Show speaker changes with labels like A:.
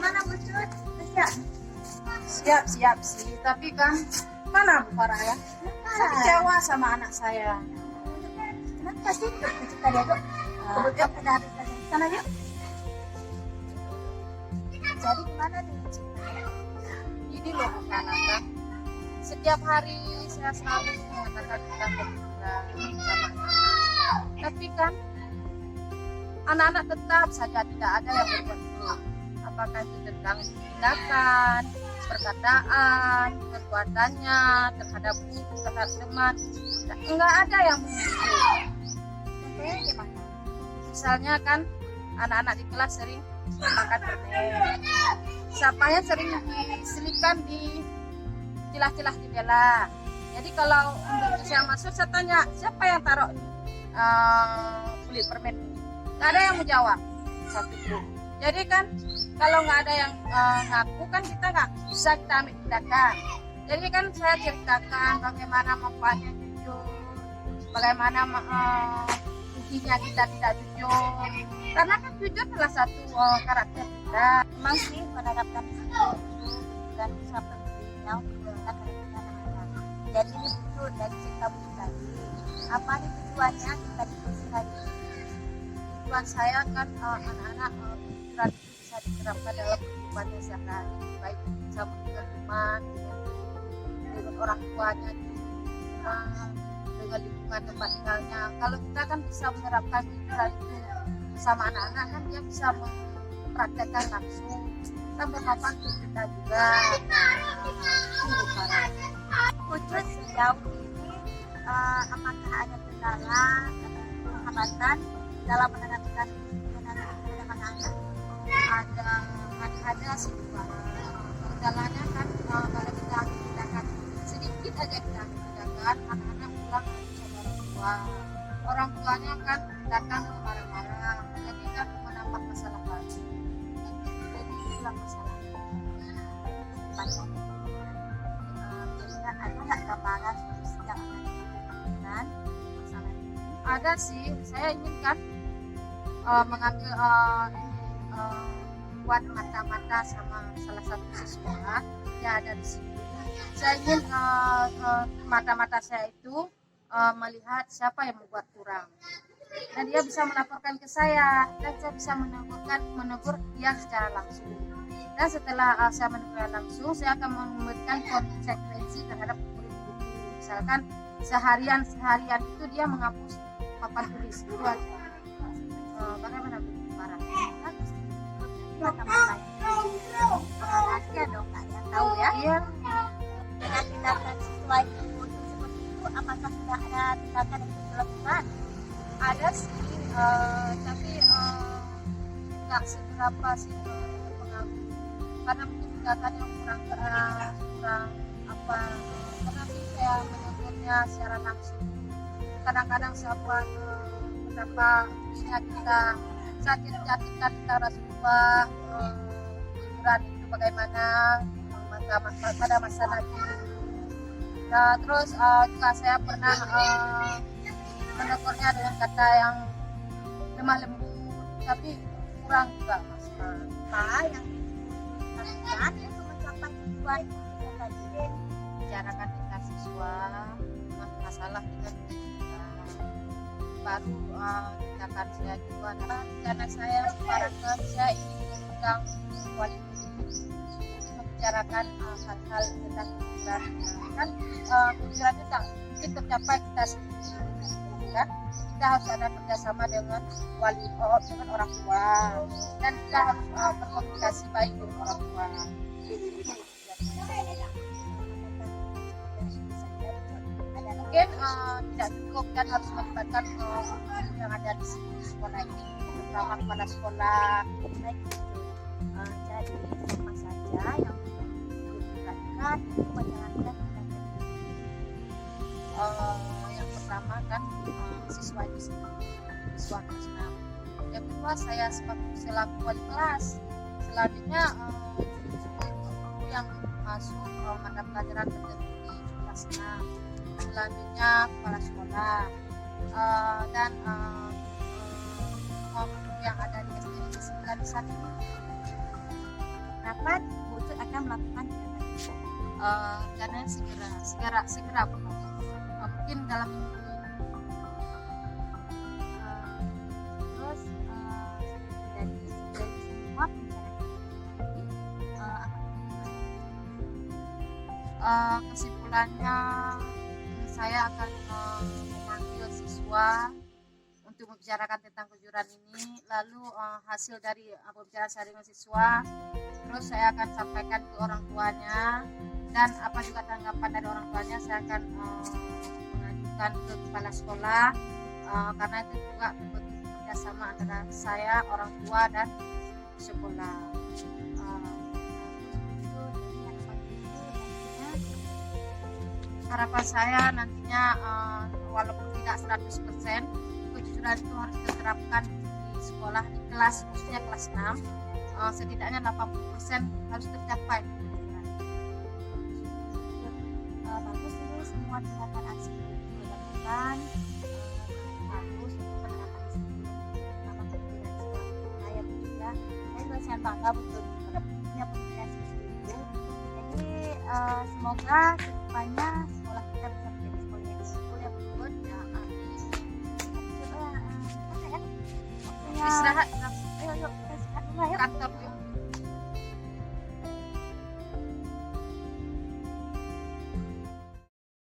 A: Gimana Bu Cut?
B: Siap sih, tapi kan mana Bu Farah ya? Saya kecewa sama anak saya.
A: Kenapa sih? Kita lihat yuk. Kemudian kita harus ke sana yuk. Jadi gimana nih?
B: Ini loh Bu Farah kan. Setiap hari saya selalu mengatakan tentang kebetulan sama anak. Tapi kan anak-anak tetap saja tidak ada yang berbuat buruk. Apakah itu tentang tindakan, perkataan, perbuatannya terhadap guru, terhadap teman, enggak ada yang begitu.
A: Contohnya gimana?
B: Misalnya kan anak-anak di kelas sering makan permen, sapanya sering diselipkan di celah-celah jendela. Jadi kalau untuk saya masuk, saya tanya siapa yang taruh kulit permen ini? Nggak ada yang menjawab satu pun. Jadi kan kalau nggak ada yang ngaku kan kita nggak bisa kita ambil tindakan. Jadi kan saya ceritakan bagaimana manfaatnya jujur, bagaimana intinya kita tidak jujur. Karena kan jujur salah satu karakter kita.
A: Memang sih menerapkan disiplin itu dan bisa pentingnya untuk kita anak-anak. Jadi ini betul dari cerita Bu tadi. Apa nih tujuannya kita diskusi hari ini?
B: Tujuan saya kan anak-anak pikiran itu bisa diterapkan dalam kehidupannya sehari-hari, baik bisa dengan teman, dengan orang tuanya di rumah, dengan lingkungan tempat tinggalnya. Kalau kita kan bisa menerapkan pikiran itu sama anak-anak, kan dia bisa mempraktekkan langsung, kan bermanfaat untuk kita juga. Itu Farah.
A: Putus sejauh ini apakah ada kendala atau hambatan dalam menerapkan kebijakan anak-anak?
B: Ada sih Pak. Kendalanya kan kalau kita tindakan sedikit aja kita tindakan, anak-anak pulang sama orang tuanya kan datang marah-marah, jadi kan menambah masalah baru. Jadi itulah masalah.
A: Banyak. Kira-kira ada nggak gambaran solusi yang akan dilakukan masalah ini?
B: Ada sih, saya ingin kan mengambil buat mata-mata sama salah satu siswa yang ada di sini. Saya ingin mata-mata saya itu melihat siapa yang membuat kurang, dan dia bisa melaporkan ke saya, dan saya bisa menegur dia secara langsung. Dan setelah saya menegur langsung, saya akan memberikan konsekuensi terhadap murid itu. Misalkan seharian itu dia menghapus papan tulis itu aja. Bagaimana Bu Farah?
A: Mata-mata rahasia dong, nggak ada yang tahu ya.
B: Iya.
A: Dengan tindakan siswa itu seperti itu, apakah sudah ada tindakan yang dilakukan?
B: Ada sih, tapi nggak seberapa sih berpengaruh, karena mungkin tindakannya kurang apa, karena sih saya menegurnya secara langsung. Kadang-kadang saya buat betapa kita saat kita harus ubah pikiran itu bagaimana pada masa nanti. Nah, terus juga saya pernah menegurnya dengan kata yang lemah lembut, tapi kurang juga Mas.
A: Apa yang dilakukan untuk mencapai tujuan itu tadi?
B: Bicarakan dengan siswa masalah dengan kita, baru tindakan saya juga karena saya sekarang saya ingin mengundang wali murid membicarakan hal-hal tentang pikiran kan pikiran itu tak mungkin tercapai kita sendiri kan, kita harus ada kerjasama dengan wali dengan orang tua, dan kita harus berkomunikasi baik dengan orang tua. Mungkin tidak cukup dan harus melibatkan yang ada di sekolah ini, terutama kepala sekolah.
A: Baik, jadi apa saja yang dilakukan untuk menjalankan tindakan
B: Yang pertama kan siswa itu sendiri, siswa kelas 6. Yang kedua saya selaku wali kelas. Selanjutnya guru yang masuk mata pelajaran tertentu di kelas 6. Selanjutnya kepala sekolah dan guru yang ada di SD 9 di sana.
A: kapan Bu Ucup akan melakukan kegiatan itu?
B: Karena segera Bu. Mungkin dalam minggu ini.
A: Terus dari semua pembicaraan ini
B: Kesimpulannya saya akan memanggil siswa untuk membicarakan tentang kejujuran ini, lalu hasil dari pembicaraan saya dengan siswa terus saya akan sampaikan ke orang tuanya, dan apa juga tanggapan dari orang tuanya saya akan mengajukan ke kepala sekolah, karena itu juga bentuk kerjasama antara saya, orang tua, dan sekolah. Harapan saya nantinya walaupun tidak 100%, kejujuran itu harus diterapkan di sekolah, di kelas, khususnya kelas 6, setidaknya 80% harus tercapai kejujuran.
A: Bagus ini semua tindakan aksi itu dilakukan bagus untuk penerapan disiplin sama kejujuran sekolah kita ya Bu ya. Saya juga sangat bangga betul punya pemikiran seperti itu. Jadi semoga kedepannya sekolah kita bisa menjadi sekolah yang unggul ya Bu.
B: Ya,
A: Mana ya? Waktunya.
B: istirahat
A: Ayo kita istirahat dulu ya.
B: kantor